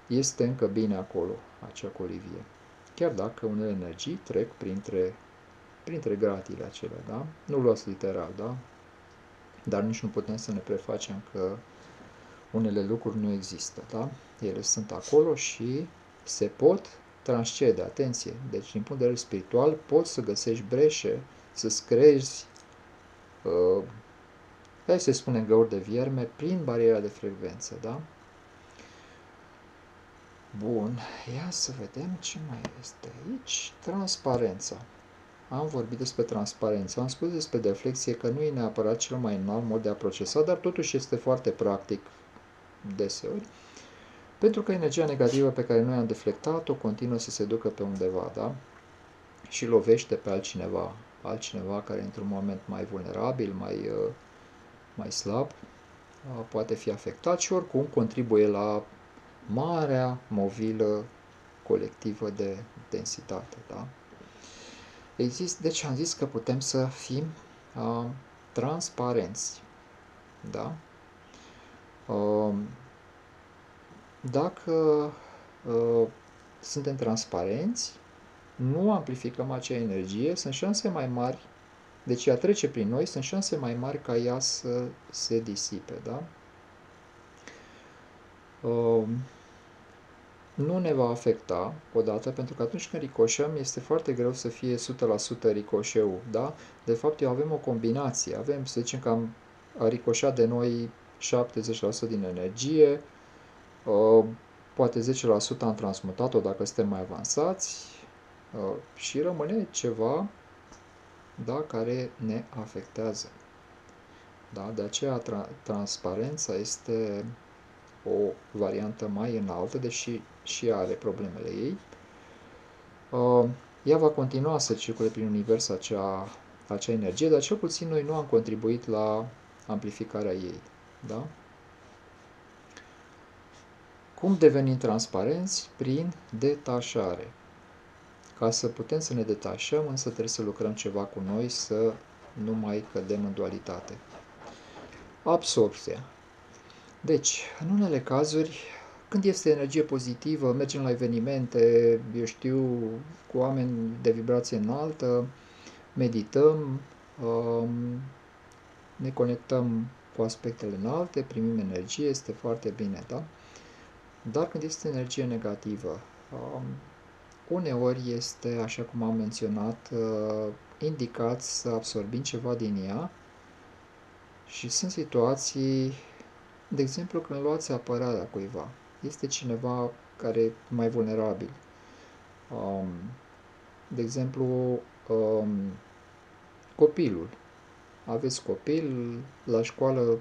este încă bine acolo, acea colivie. Chiar dacă unele energii trec printre gratiile acelea, da? Nu luați literal, da? Dar nici nu putem să ne prefacem că unele lucruri nu există, da? Ele sunt acolo și se pot transcede, atenție. Deci, din punct de vedere spiritual, poți să găsești breșe, să-ți creezi, hai să spunem, găuri de vierme prin bariera de frecvență, da? Bun, ia să vedem ce mai este aici. Transparența. Am vorbit despre transparență, am spus despre deflexie că nu e neapărat cel mai înalt mod de a procesa, dar totuși este foarte practic deseori, pentru că energia negativă pe care noi am deflectat-o continuă să se ducă pe undeva, da? Și lovește pe altcineva care într-un moment mai vulnerabil, mai slab, poate fi afectat și oricum contribuie la marea movilă colectivă de densitate, da? Deci am zis că putem să fim transparenți, da? Dacă suntem transparenți, nu amplificăm acea energie, sunt șanse mai mari, deci ea trece prin noi, sunt șanse mai mari ca ea să se disipe, da? Nu ne va afecta odată, pentru că atunci când ricoșăm este foarte greu să fie 100% ricoșeu, da? De fapt, eu avem o combinație, avem, să zicem că a ricoșat de noi 70% din energie, poate 10% am transmutat-o dacă suntem mai avansați și rămâne ceva, da, care ne afectează. Da? De aceea transparența este o variantă mai înaltă, deși și ea are problemele ei. Ea va continua să circule prin univers acea energie, dar cel puțin noi nu am contribuit la amplificarea ei. Da? Cum devenim transparenți? Prin detașare. Ca să putem să ne detașăm, însă trebuie să lucrăm ceva cu noi, să nu mai cădem în dualitate. Absorpția. Deci, în unele cazuri, când este energie pozitivă, mergem la evenimente, eu știu, cu oameni de vibrație înaltă, medităm, ne conectăm cu aspectele înalte, primim energie, este foarte bine, da? Dar când este energie negativă, uneori este, așa cum am menționat, indicat să absorbim ceva din ea și sunt situații, de exemplu, când luați apărarea cuiva, este cineva care e mai vulnerabil. De exemplu, copilul. aveți copil, la școală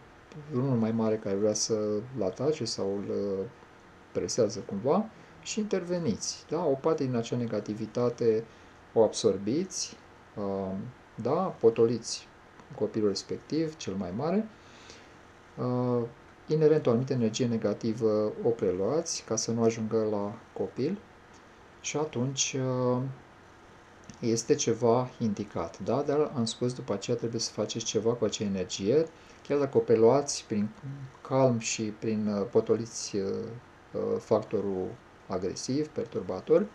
unul mai mare care vrea să-l atace sau îl presează cumva și interveniți. Da? O parte din acea negativitate o absorbiți, da? Potoliți copilul respectiv, cel mai mare, inerent o anumită energie negativă o preluați ca să nu ajungă la copil și atunci este ceva indicat, da? Dar am spus, după aceea trebuie să faceți ceva cu acea energie, chiar dacă o preluați prin calm și prin potoliți factorul agresiv, perturbator,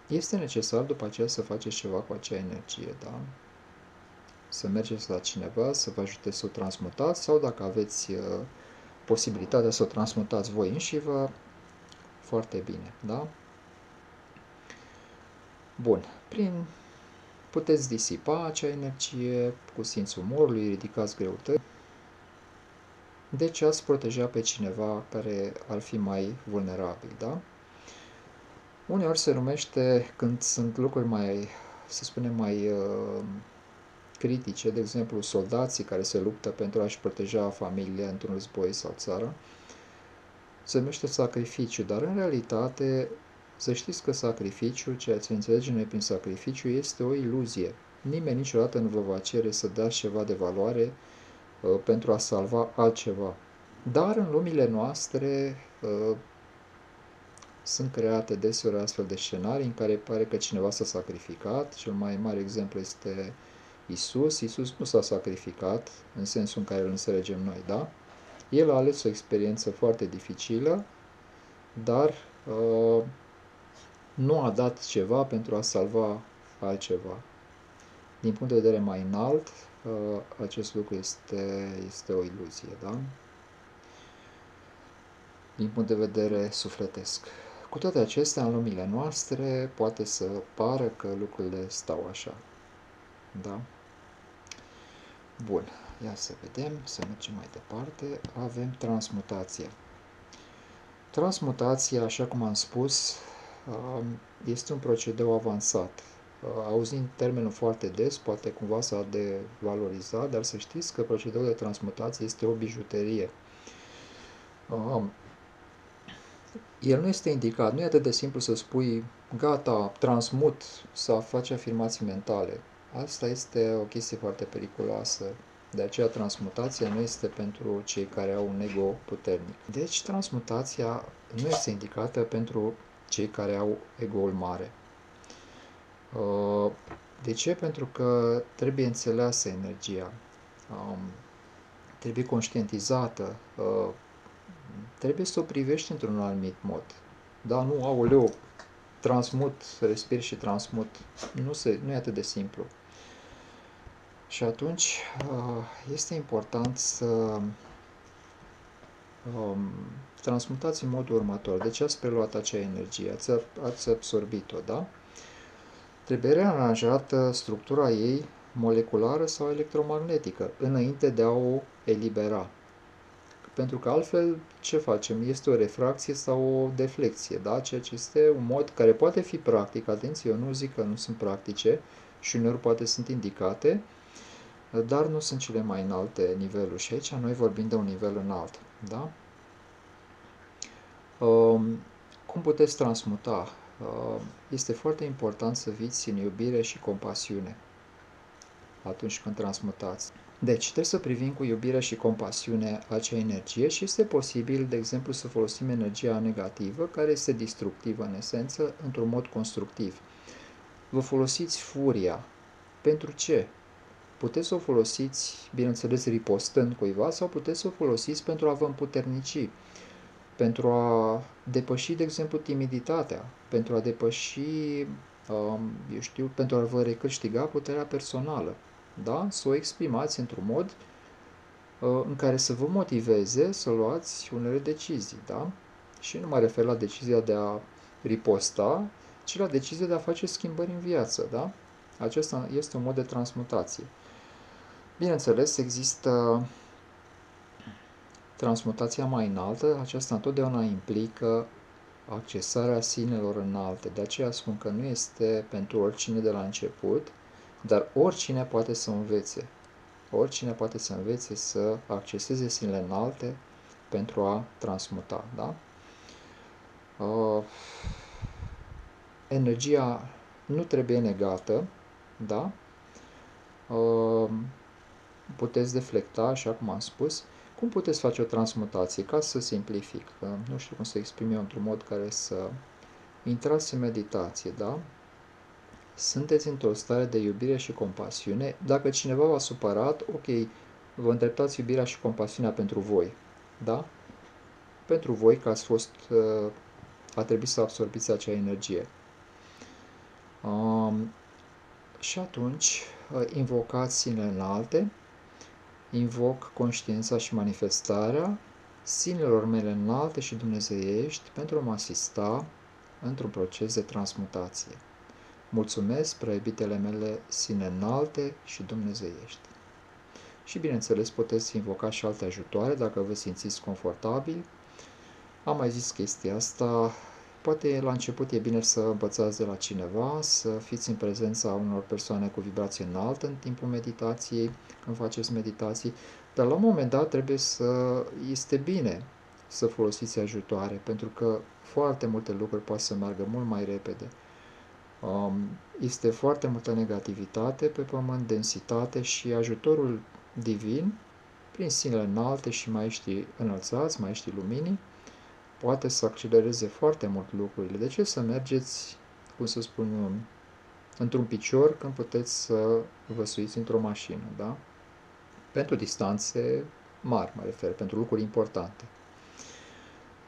este necesar după aceea să faceți ceva cu acea energie, da? Să mergeți la cineva, să vă ajute să o transmutați sau dacă aveți posibilitatea să o transmutați voi înșivă, foarte bine, da? Bun, puteți disipa acea energie cu simțul umorului, ridicați greutăți. Deci ați proteja pe cineva care ar fi mai vulnerabil, da? Uneori se numește, când sunt lucruri mai, să spunem, mai critice, de exemplu soldații care se luptă pentru a-și proteja familia într-un război sau țară, se numește sacrificiu, dar în realitate să știți că sacrificiu, ceea ce înțelegem noi prin sacrificiu, este o iluzie. Nimeni niciodată nu vă va cere să dați ceva de valoare pentru a salva altceva. Dar în lumile noastre sunt create deseori astfel de scenarii în care pare că cineva s-a sacrificat. Cel mai mare exemplu este Isus. Isus nu s-a sacrificat în sensul în care îl înțelegem noi, da? El a ales o experiență foarte dificilă, dar nu a dat ceva pentru a salva altceva. Din punct de vedere mai înalt, acest lucru este o iluzie, da? Din punct de vedere sufletesc. Cu toate acestea, în lumile noastre, poate să pară că lucrurile stau așa. Da? Bun. Ia să vedem, să mergem mai departe. Avem transmutația. Transmutația, așa cum am spus, este un procedeu avansat. Auzind termenul foarte des, poate cumva s-a devalorizat, dar să știți că procedeul de transmutație este o bijuterie. El nu este indicat, nu e atât de simplu să spui, gata, transmut, să faci afirmații mentale. Asta este o chestie foarte periculoasă. De aceea transmutația nu este pentru cei care au un ego puternic. Deci transmutația nu este indicată pentru cei care au ego-ul mare. De ce? Pentru că trebuie înțeleasă energia, trebuie conștientizată, trebuie să o privești într-un anumit mod. Da, nu, aoleu, transmut, respir și transmut. Nu e atât de simplu. Și atunci este important să transmutați în modul următor. Deci ați preluat acea energie, ați absorbit-o, da? Trebuie rearanjată structura ei moleculară sau electromagnetică înainte de a o elibera. Pentru că altfel, ce facem? Este o refracție sau o deflecție, da? Ceea ce este un mod care poate fi practic, atenție, eu nu zic că nu sunt practice și uneori poate sunt indicate, dar nu sunt cele mai înalte niveluri și aici noi vorbim de un nivel înalt, da? Cum puteți transmuta? Este foarte important să fiți în iubire și compasiune atunci când transmutați. Deci, trebuie să privim cu iubire și compasiune acea energie și este posibil, de exemplu, să folosim energia negativă, care este destructivă în esență, într-un mod constructiv. Vă folosiți furia. Pentru ce? Puteți să o folosiți, bineînțeles, ripostând cuiva sau puteți să o folosiți pentru a vă împuternici, pentru a depăși, de exemplu, timiditatea, pentru a depăși, eu știu, pentru a vă recâștiga puterea personală. Da? Să o exprimați într-un mod în care să vă motiveze să luați unele decizii, da? Și nu mă refer la decizia de a riposta, ci la decizia de a face schimbări în viață, da? Acesta este un mod de transmutație. Bineînțeles, există transmutația mai înaltă, aceasta întotdeauna implică accesarea sinelor înalte. De aceea spun că nu este pentru oricine de la început, Dar oricine poate să învețe. Oricine poate să învețe să acceseze sinele înalte pentru a transmuta, da? Energia nu trebuie negată, da? Puteți deflecta, așa cum am spus. Cum puteți face o transmutație? Ca să simplific, nu știu cum să exprim eu într-un mod care să intrați în meditație, da? Sunteți într-o stare de iubire și compasiune. Dacă cineva v-a supărat, ok, vă îndreptați iubirea și compasiunea pentru voi, da? Pentru voi, că ați fost, a trebuit să absorbiți acea energie. Și atunci, invocați sinele înalte, invoc conștiința și manifestarea sinelor mele înalte și dumnezeiești pentru a mă asista într-un proces de transmutație. Mulțumesc, preibitele mele sine înalte și dumnezeiești. Și bineînțeles puteți invoca și alte ajutoare dacă vă simțiți confortabil. Am mai zis chestia asta, poate la început e bine să învățați de la cineva, să fiți în prezența unor persoane cu vibrație înaltă în timpul meditației, când faceți meditații, dar la un moment dat este bine să folosiți ajutoare, pentru că foarte multe lucruri pot să meargă mult mai repede. Este foarte multă negativitate pe pământ, densitate și ajutorul divin, prin sinele înalte și maestrii înălțați, maestrii luminii, poate să accelereze foarte mult lucrurile. De ce să mergeți, cum să spun, într-un picior când puteți să vă suiți într-o mașină, da? Pentru distanțe mari, mă refer, pentru lucruri importante.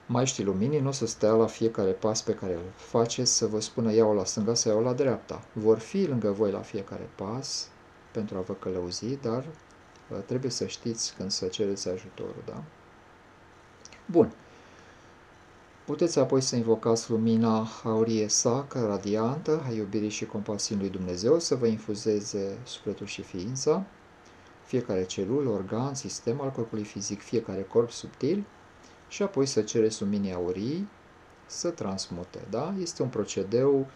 Maestrii luminii nu o să stea la fiecare pas pe care îl faceți să vă spună iau la stânga sau iau la dreapta. Vor fi lângă voi la fiecare pas pentru a vă călăuzi, dar trebuie să știți când să cereți ajutorul, da? Bun. Puteți apoi să invocați lumina aurie sacră, radiantă, a iubirii și compasiunii lui Dumnezeu, să vă infuzeze sufletul și ființa, fiecare celulă, organ, sistem al corpului fizic, fiecare corp subtil, și apoi să cereți luminii aurii să transmute, da? Este un procedeu,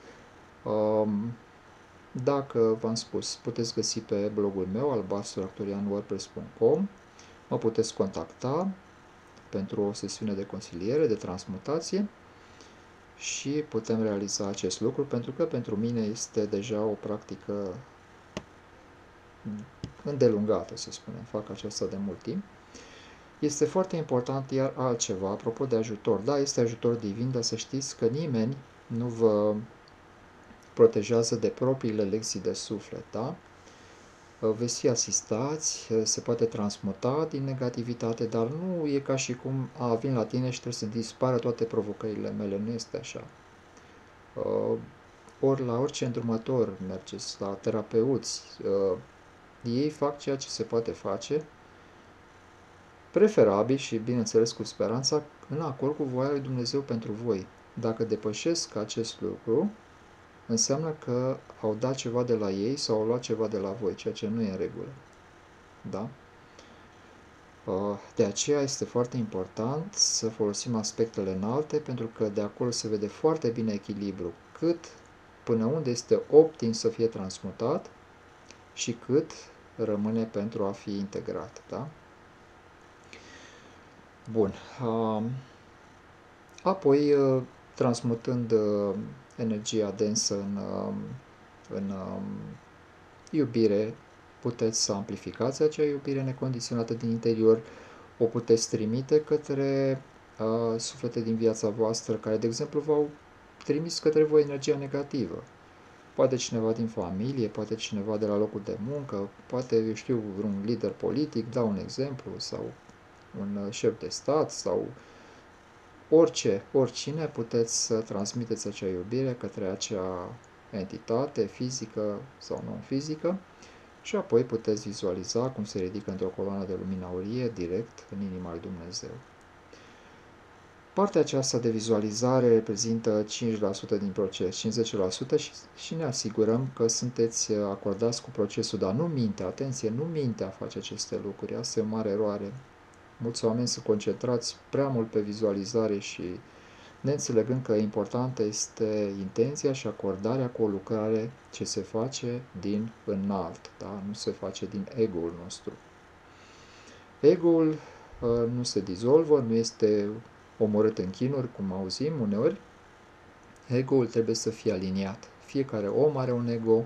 dacă v-am spus, puteți găsi pe blogul meu, albastruarcturianwordpress.com, mă puteți contacta pentru o sesiune de consiliere, de transmutație și putem realiza acest lucru, pentru că pentru mine este deja o practică îndelungată, să spunem, fac aceasta de mult timp. Este foarte important iar altceva, apropo de ajutor. Da, este ajutor divin, dar să știți că nimeni nu vă protejează de propriile lecții de suflet, da? Veți fi asistați, se poate transmuta din negativitate, dar nu e ca și cum vin la tine și trebuie să dispară toate provocările mele, nu este așa. Ori la orice îndrumător mergeți, la terapeuți, ei fac ceea ce se poate face, preferabil și, bineînțeles, cu speranța, în acord cu voia lui Dumnezeu pentru voi. Dacă depășesc acest lucru, înseamnă că au dat ceva de la ei sau au luat ceva de la voi, ceea ce nu e în regulă. Da? De aceea este foarte important să folosim aspectele înalte, pentru că de acolo se vede foarte bine echilibru, cât până unde este optim să fie transmutat și cât rămâne pentru a fi integrat. Da? Bun. Apoi, transmutând energia densă în iubire, puteți să amplificați acea iubire necondiționată din interior, o puteți trimite către suflete din viața voastră care, de exemplu, v-au trimis către voi energia negativă. Poate cineva din familie, poate cineva de la locul de muncă, poate, eu știu, un lider politic, dau un exemplu, sau un șef de stat, sau oricine, puteți să transmiteți acea iubire către acea entitate fizică sau non-fizică și apoi puteți vizualiza cum se ridică într-o coloană de lumină aurie direct în inima lui Dumnezeu. Partea aceasta de vizualizare reprezintă 5% din proces, 50% și ne asigurăm că sunteți acordați cu procesul, dar nu mintea, atenție, nu mintea face aceste lucruri, asta e o mare eroare. Mulți oameni se concentrați prea mult pe vizualizare și neînțelegând că importantă este intenția și acordarea cu o lucrare ce se face din înalt, da? Nu se face din ego-ul nostru. Ego-ul nu se dizolvă, nu este omorât în chinuri, cum auzim uneori. Ego-ul trebuie să fie aliniat. Fiecare om are un ego,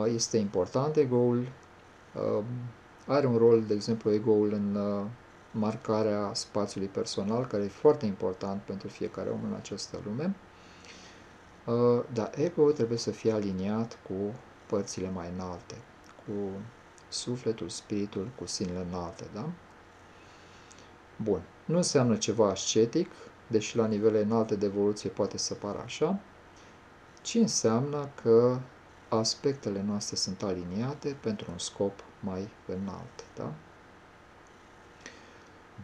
este important ego-ul, are un rol, de exemplu, ego-ul în marcarea spațiului personal, care e foarte important pentru fiecare om în această lume, dar ego-ul trebuie să fie aliniat cu părțile mai înalte, cu sufletul, spiritul, cu sinele înalte, da? Bun. Nu înseamnă ceva ascetic, deși la nivele înalte de evoluție poate să pară așa, ci înseamnă că aspectele noastre sunt aliniate pentru un scop mai înalt, da?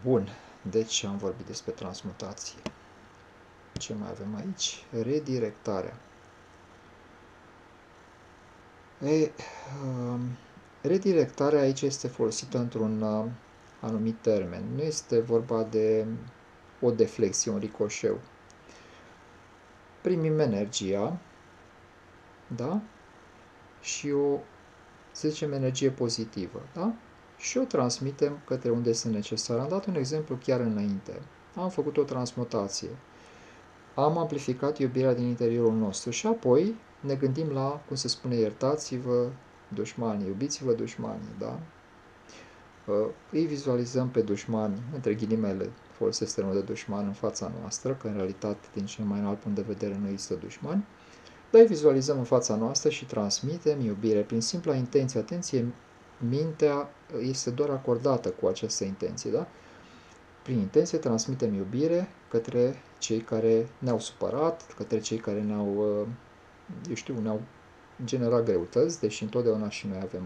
Bun. Deci am vorbit despre transmutație. Ce mai avem aici? Redirectarea. Redirectarea aici este folosită într-un anumit termen. Nu este vorba de o deflexie, un ricoșeu. Primim energia, da? Și o, să zicem, energie pozitivă, da? Și o transmitem către unde este necesar. Am dat un exemplu chiar înainte. Am făcut o transmutație. Am amplificat iubirea din interiorul nostru și apoi ne gândim la, cum se spune, iertați-vă dușmanii, iubiți-vă dușmanii, da? Îi vizualizăm pe dușmani, între ghilimele, folosesc termenul de dușman în fața noastră, că în realitate, din cel mai înalt punct de vedere, nu există dușmani, dar îi vizualizăm în fața noastră și transmitem iubire prin simpla intenție. Atenție, mintea este doar acordată cu această intenție, da? Prin intenție transmitem iubire către cei care ne-au supărat, către cei care ne-au, ne-au generat greutăți, deși întotdeauna și noi avem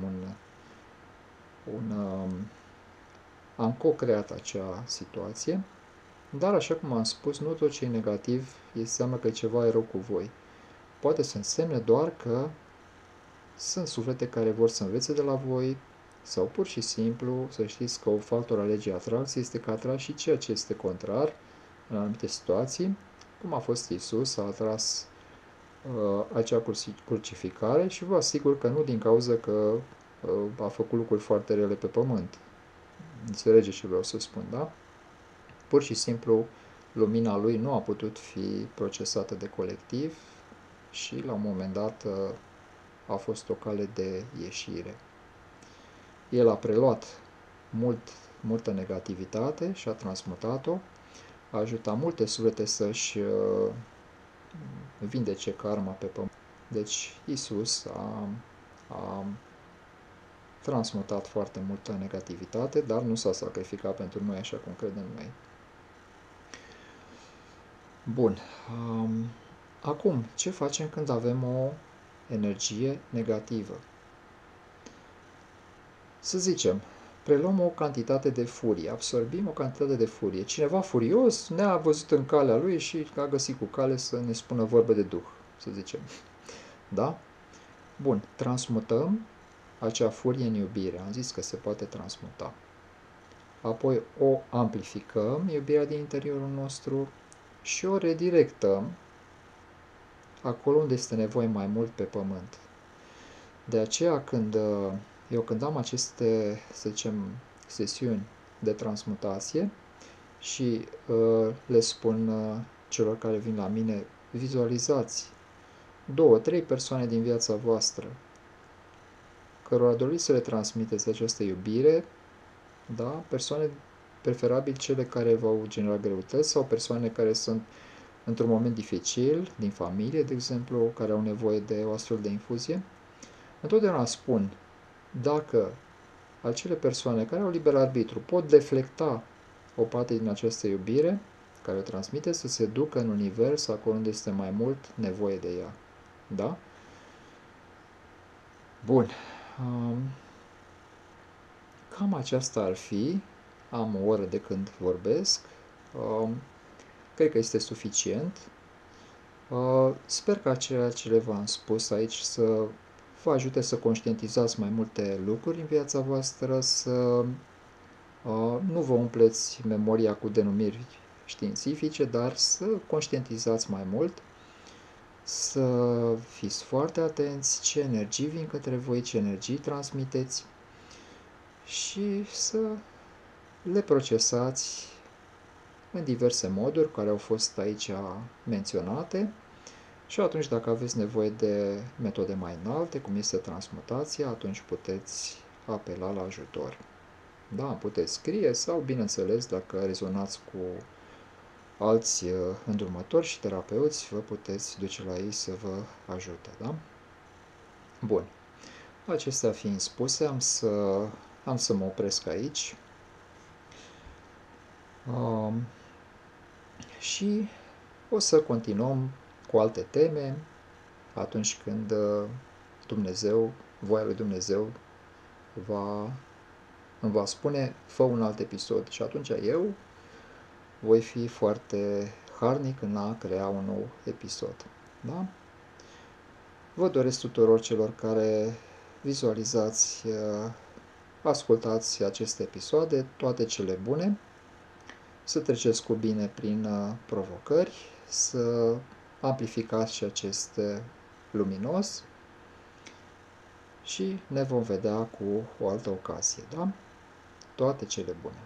am co-creat acea situație, dar, așa cum am spus, nu tot ce e negativ înseamnă că ceva e rău cu voi. Poate să însemne doar că sunt suflete care vor să învețe de la voi, sau pur și simplu să știți că o factor a legii atracției este că atrag și ceea ce este contrar în anumite situații, cum a fost Isus, a atras acea crucificare și vă asigur că nu din cauza că a făcut lucruri foarte rele pe pământ. Înțelegeți ce vreau să spun, da? Pur și simplu, lumina lui nu a putut fi procesată de colectiv și, la un moment dat, a fost o cale de ieșire. El a preluat multă negativitate și a transmutat-o, a ajutat multe suflete să-și vindece karma pe pământ. Deci, Isus a transmutat foarte multă negativitate, dar nu s-a sacrificat pentru noi așa cum credem noi. Bun. Acum, ce facem când avem o energie negativă? Să zicem, preluăm o cantitate de furie, absorbim o cantitate de furie. Cineva furios ne-a văzut în calea lui și a găsit cu cale să ne spună vorbe de duh, să zicem. Da? Bun, transmutăm acea furie în iubire. Am zis că se poate transmuta. Apoi o amplificăm, iubirea din interiorul nostru, și o redirectăm acolo unde este nevoie mai mult pe pământ. De aceea, când am aceste, să zicem, sesiuni de transmutație și le spun celor care vin la mine, vizualizați 2-3 persoane din viața voastră cărora doriți să le transmiteți această iubire, da? Persoane, preferabil cele care v-au generat greutăți sau persoane care sunt într-un moment dificil, din familie, de exemplu, care au nevoie de o astfel de infuzie. Întotdeauna spun, dacă acele persoane care au liber arbitru pot deflecta o parte din această iubire care o transmite, să se ducă în univers, acolo unde este mai mult nevoie de ea. Da? Bun. Cam aceasta ar fi. Am o oră de când vorbesc. Cred că este suficient. Sper că ceea ce le v-am spus aici să vă ajute să conștientizați mai multe lucruri în viața voastră, să nu vă umpleți memoria cu denumiri științifice, dar să conștientizați mai mult, să fiți foarte atenți ce energii vin către voi, ce energii transmiteți și să le procesați în diverse moduri care au fost aici menționate. Și atunci, dacă aveți nevoie de metode mai înalte, cum este transmutația, atunci puteți apela la ajutor. Da, puteți scrie sau, bineînțeles, dacă rezonați cu alți îndrumători și terapeuți, vă puteți duce la ei să vă ajute. Da? Bun. Acestea fiind spuse, am să mă opresc aici. Și o să continuăm cu alte teme atunci când Dumnezeu, voia lui Dumnezeu, îmi va spune, fă un alt episod. Și atunci eu voi fi foarte harnic în a crea un nou episod. Da? Vă doresc tuturor celor care vizualizați, ascultați aceste episoade, toate cele bune, să treceți cu bine prin provocări, să amplificați și acest luminos și ne vom vedea cu o altă ocazie. Da? Toate cele bune!